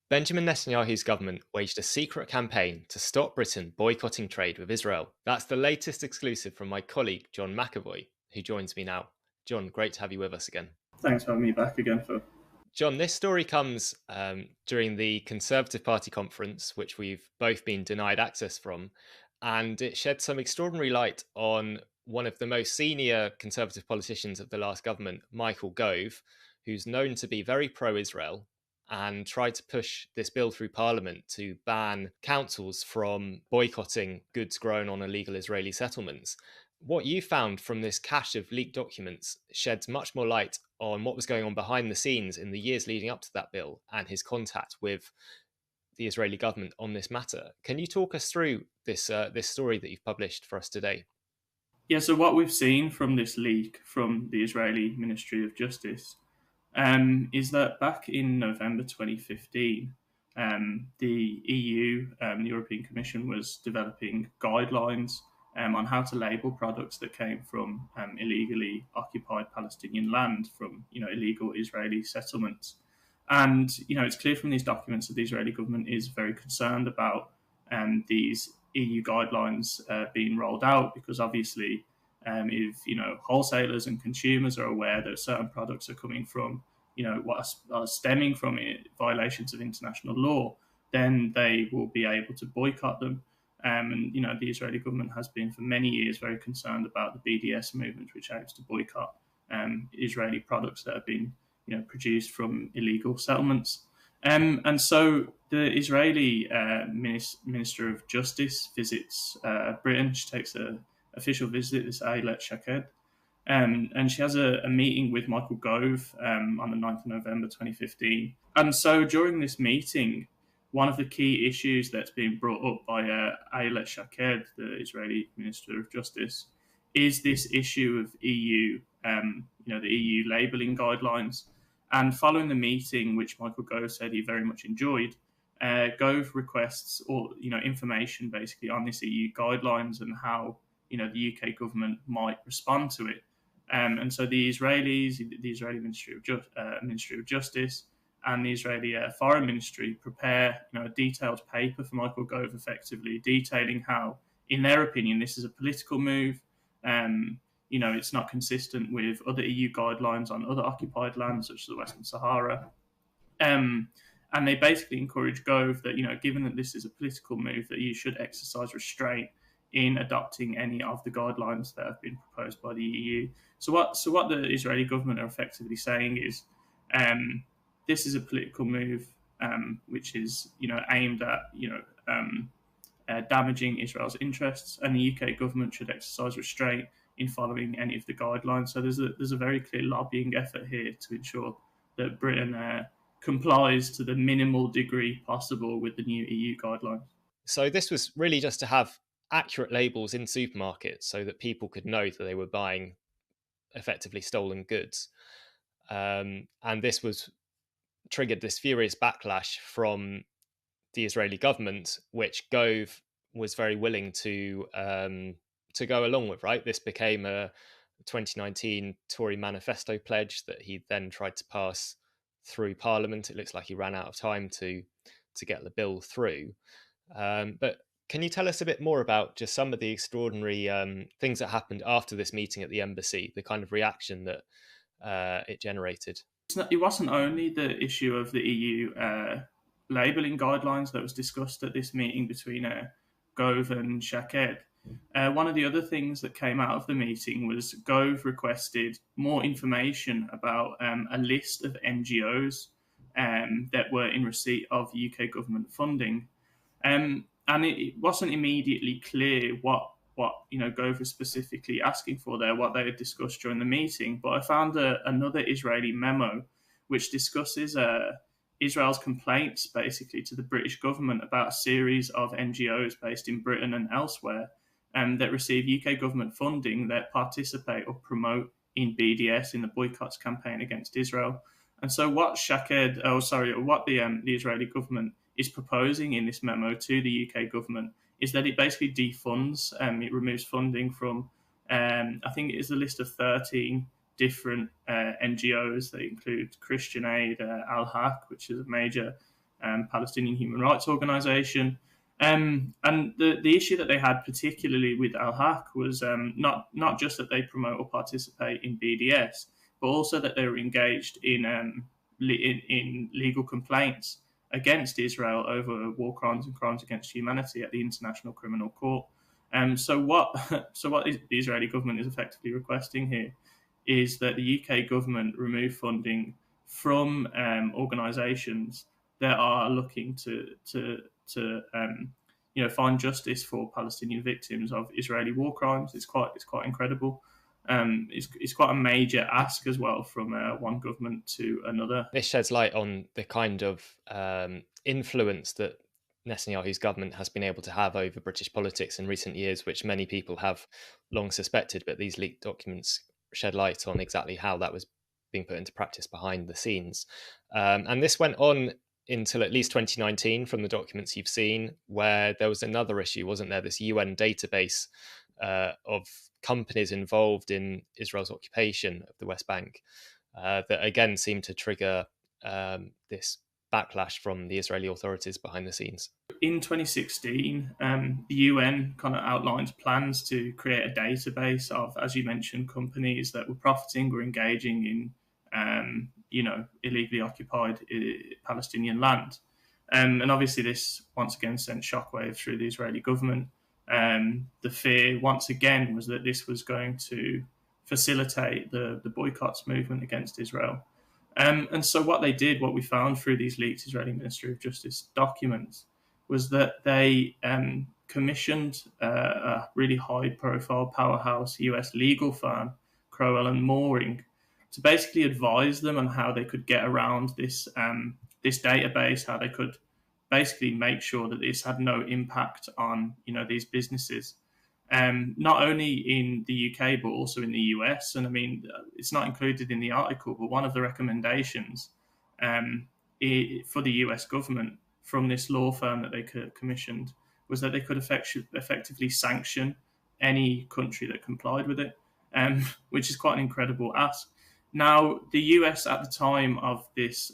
Benjamin Netanyahu's government waged a secret campaign to stop Britain boycotting trade with Israel. That's the latest exclusive from my colleague, John McAvoy, who joins me now. John, great to have you with us again. Thanks for having me back again, Phil. John, this story comes during the Conservative Party conference, which we've both been denied access from, and it shed some extraordinary light on one of the most senior Conservative politicians of the last government, Michael Gove, who's known to be very pro-Israel and tried to push this bill through Parliament to ban councils from boycotting goods grown on illegal Israeli settlements. What you found from this cache of leaked documents sheds much more light on what was going on behind the scenes in the years leading up to that bill and his contact with the Israeli government on this matter. Can you talk us through this story that you've published for us today? Yeah, so what we've seen from this leak from the Israeli Ministry of Justice is that back in November 2015, the EU, the European Commission, was developing guidelines on how to label products that came from illegally occupied Palestinian land from illegal Israeli settlements. And it's clear from these documents that the Israeli government is very concerned about these EU guidelines being rolled out because obviously, if wholesalers and consumers are aware that certain products are coming from what are stemming from violations of international law, then they will be able to boycott them. And the Israeli government has been for many years very concerned about the BDS movement, which aims to boycott Israeli products that have been produced from illegal settlements. And so the Israeli Minister of Justice visits Britain. She takes an official visit, this Ayelet Shaked, and she has a meeting with Michael Gove on the 9th of November 2015. And so during this meeting, one of the key issues that's being brought up by Ayelet Shaked, the Israeli Minister of Justice, is this issue of EU, the EU labelling guidelines. And following the meeting, which Michael Gove said he very much enjoyed, Gove requests information basically on this EU guidelines and how the UK government might respond to it. And so the Israelis, the Israeli Ministry of Justice, and the Israeli Foreign Ministry prepare a detailed paper for Michael Gove, effectively detailing how, in their opinion, this is a political move. It's not consistent with other EU guidelines on other occupied lands, such as the Western Sahara. And they basically encourage Gove that, given that this is a political move, that you should exercise restraint in adopting any of the guidelines that have been proposed by the EU. So what the Israeli government are effectively saying is, this is a political move which is aimed at damaging Israel's interests, and the UK government should exercise restraint in following any of the guidelines. So there's a very clear lobbying effort here to ensure that Britain complies to the minimal degree possible with the new EU guidelines. So this was really just to have accurate labels in supermarkets so that people could know that they were buying effectively stolen goods. And this was triggered this furious backlash from the Israeli government, which Gove was very willing to go along with. Right, this became a 2019 Tory manifesto pledge that he then tried to pass through Parliament. It looks like he ran out of time to get the bill through. But can you tell us a bit more about just some of the extraordinary things that happened after this meeting at the embassy, the kind of reaction that it generated? It wasn't only the issue of the EU labelling guidelines that was discussed at this meeting between Gove and Shaked. One of the other things that came out of the meeting was Gove requested more information about a list of NGOs that were in receipt of UK government funding. And it wasn't immediately clear what Gove was specifically asking for there, what they had discussed during the meeting. But I found another Israeli memo which discusses Israel's complaints basically to the British government about a series of NGOs based in Britain and elsewhere that receive UK government funding that participate or promote in BDS, in the boycotts campaign against Israel. And so what the Israeli government is proposing in this memo to the UK government is that it basically defunds, it removes funding from, I think it is a list of 13 different NGOs that include Christian Aid, Al Haq, which is a major Palestinian human rights organization. And the issue that they had, particularly with Al Haq, was not just that they promote or participate in BDS, but also that they were engaged in legal complaints against Israel over war crimes and crimes against humanity at the International Criminal Court. So what the Israeli government is effectively requesting here is that the UK government remove funding from organisations that are looking to find justice for Palestinian victims of Israeli war crimes. It's quite incredible. It's quite a major ask as well from one government to another. This sheds light on the kind of influence that Netanyahu's government has been able to have over British politics in recent years, which many people have long suspected. But these leaked documents shed light on exactly how that was being put into practice behind the scenes. And this went on until at least 2019 from the documents you've seen, where there was another issue, wasn't there? This UN database of companies involved in Israel's occupation of the West Bank that again seemed to trigger this backlash from the Israeli authorities behind the scenes. In 2016, the UN kind of outlined plans to create a database of, as you mentioned, companies that were profiting or engaging in, illegally occupied Palestinian land. And obviously, this once again sent shockwaves through the Israeli government. The fear, once again, was that this was going to facilitate the boycotts movement against Israel. And so what we found through these leaked Israeli Ministry of Justice documents was that they commissioned a really high-profile powerhouse US legal firm, Crowell and Mooring, to basically advise them on how they could get around this database, how they could basically make sure that this had no impact on these businesses, not only in the UK but also in the US. And I mean, it's not included in the article, but one of the recommendations for the US government from this law firm that they commissioned was that they could effectively sanction any country that complied with it, which is quite an incredible ask. Now, the US at the time of this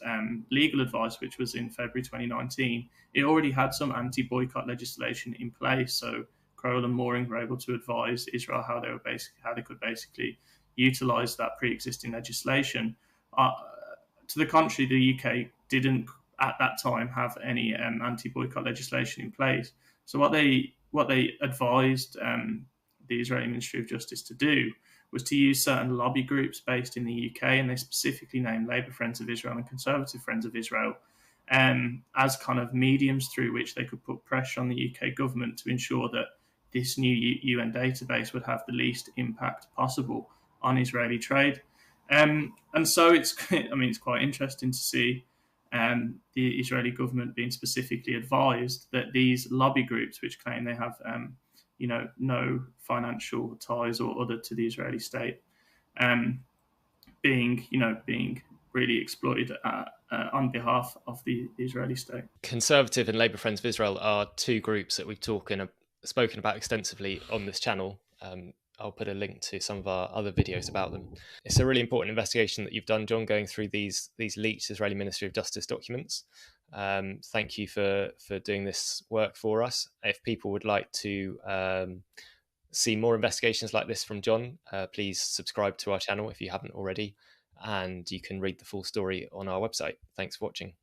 legal advice, which was in February 2019, it already had some anti-boycott legislation in place. So Crowell and Mooring were able to advise Israel how they could basically utilize that pre-existing legislation. To the contrary, the UK didn't at that time have any anti-boycott legislation in place. So what they advised the Israeli Ministry of Justice to do was to use certain lobby groups based in the UK, and they specifically named Labour Friends of Israel and Conservative Friends of Israel as kind of mediums through which they could put pressure on the UK government to ensure that this new UN database would have the least impact possible on Israeli trade. And so it's quite interesting to see the Israeli government being specifically advised that these lobby groups, which claim they have no financial ties or other to the Israeli state, being really exploited on behalf of the Israeli state. Conservative and Labour Friends of Israel are two groups that we've spoken about extensively on this channel. I'll put a link to some of our other videos about them. It's a really important investigation that you've done, John, going through these leaked Israeli Ministry of Justice documents. Thank you for doing this work for us. If people would like to see more investigations like this from John, please subscribe to our channel if you haven't already, and you can read the full story on our website. Thanks for watching.